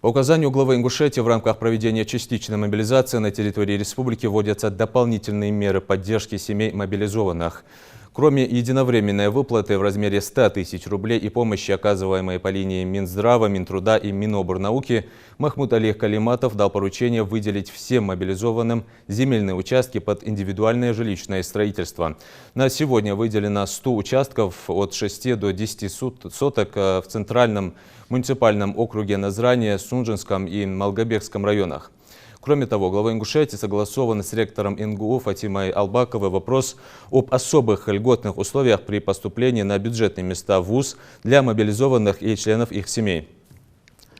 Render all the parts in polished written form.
По указанию главы Ингушетии в рамках проведения частичной мобилизации на территории республики вводятся дополнительные меры поддержки семей мобилизованных. Кроме единовременной выплаты в размере 100 тысяч рублей и помощи, оказываемой по линии Минздрава, Минтруда и Миноборнауки, Махмуд Алиев Калиматов дал поручение выделить всем мобилизованным земельные участки под индивидуальное жилищное строительство. На сегодня выделено 100 участков от 6 до 10 соток в Центральном муниципальном округе Назране, Сунжинском и Малгобекском районах. Кроме того, глава Ингушетии согласован с ректором НГУ Фатимой Албаковой вопрос об особых льготных условиях при поступлении на бюджетные места в ВУЗ для мобилизованных и членов их семей.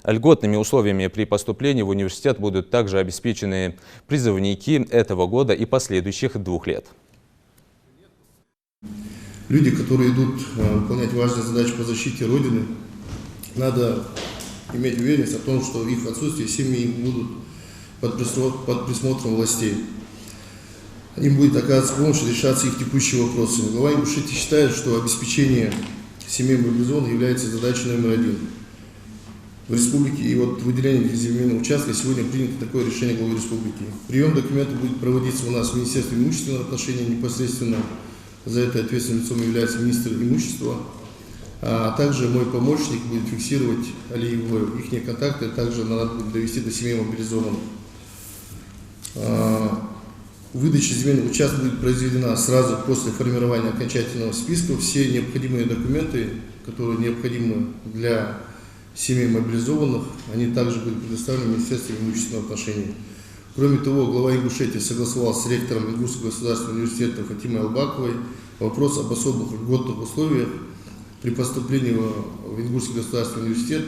Льготными условиями при поступлении в университет будут также обеспечены призывники этого года и последующих 2 лет. Люди, которые идут выполнять важные задачи по защите Родины, надо иметь уверенность о том, что в их отсутствие семьи будут под присмотром властей. Им будет оказываться помощь решаться их текущие вопросы. Глава Ингушетии считает, что обеспечение семей мобилизованных является задачей номер 1 в республике. И вот выделение земельного участка сегодня принято такое решение главы республики. Прием документов будет проводиться у нас в Министерстве имущественных отношений непосредственно. За это ответственным лицом является министр имущества. А также мой помощник будет фиксировать Алиеву их контакты. Также надо будет довести до семей мобилизованных. Выдача земельных участков будет произведена сразу после формирования окончательного списка. Все необходимые документы, которые необходимы для семей мобилизованных, они также будут предоставлены Министерству имущественных отношений. Кроме того, глава Ингушетии согласовал с ректором Ингушского государственного университета Фатимой Албаковой вопрос об особых льготных условиях при поступлении в Ингушский государственный университет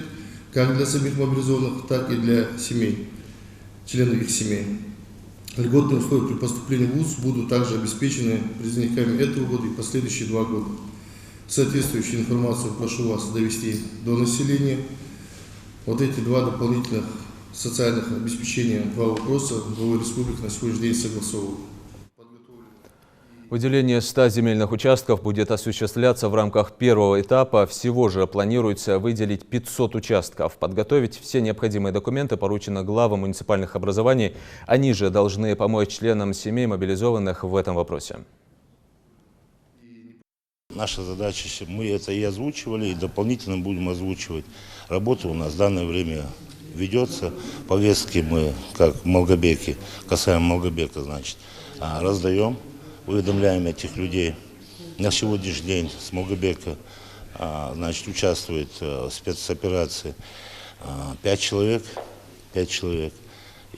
как для самих мобилизованных, так и для семей, членов их семей. Льготные условия при поступлении в ВУЗ будут также обеспечены призывниками этого года и последующие 2 года. Соответствующую информацию прошу вас довести до населения. Вот эти 2 дополнительных социальных обеспечения, 2 вопроса главы республики на сегодняшний день согласовывают. Выделение 100 земельных участков будет осуществляться в рамках первого этапа. Всего же планируется выделить 500 участков. Подготовить все необходимые документы поручено главам муниципальных образований. Они же должны помочь членам семей мобилизованных в этом вопросе. Наша задача, мы это и озвучивали, и дополнительно будем озвучивать. Работа у нас в данное время ведется. Повестки мы, как в Малгобеке, касаемо Малгобека, значит, раздаем. Уведомляем этих людей. На сегодняшний день с Малгобека значит, участвует в спецоперации 5 человек.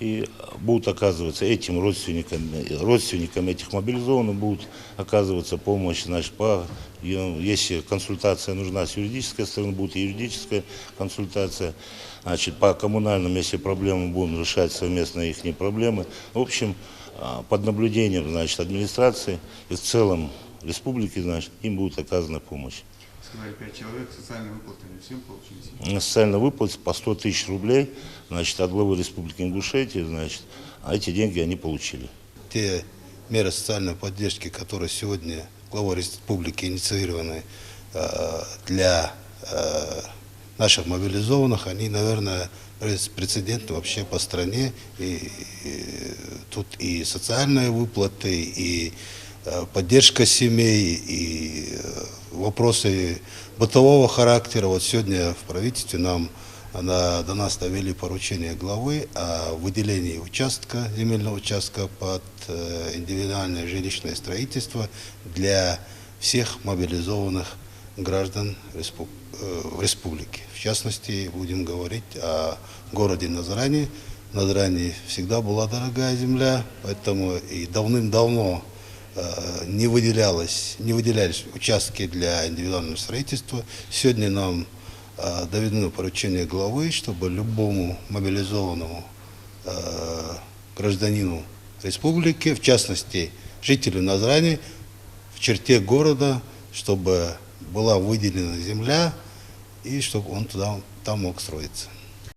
И будут оказываться этим родственникам этих мобилизованных будут оказываться помощь. Значит, если консультация нужна с юридической стороны, будет и юридическая консультация. Значит, по коммунальным, если проблемы, будем решать совместно их проблемы. В общем, под наблюдением, значит, администрации и в целом республики, значит, им будет оказана помощь. Сказали, 5 человек, социальные выплаты не всем получились? Социальные выплаты по 100 тысяч рублей, значит, от главы республики Ингушетия, значит, а эти деньги они получили. Те меры социальной поддержки, которые сегодня главой республики инициированы для наших мобилизованных, они, наверное, прецедентны вообще по стране. И тут и социальные выплаты, и поддержка семей, и вопросы бытового характера. Вот сегодня в правительстве до нас довели поручение главы о выделении участка, земельного участка под индивидуальное жилищное строительство для всех мобилизованных граждан в республике. В частности, будем говорить о городе Назране. В Назране всегда была дорогая земля, поэтому и давным-давно не выделялись участки для индивидуального строительства. Сегодня нам доведено поручение главы, чтобы любому мобилизованному гражданину республики, в частности жителю Назрани, в черте города, чтобы была выделена земля и чтобы он там мог строиться.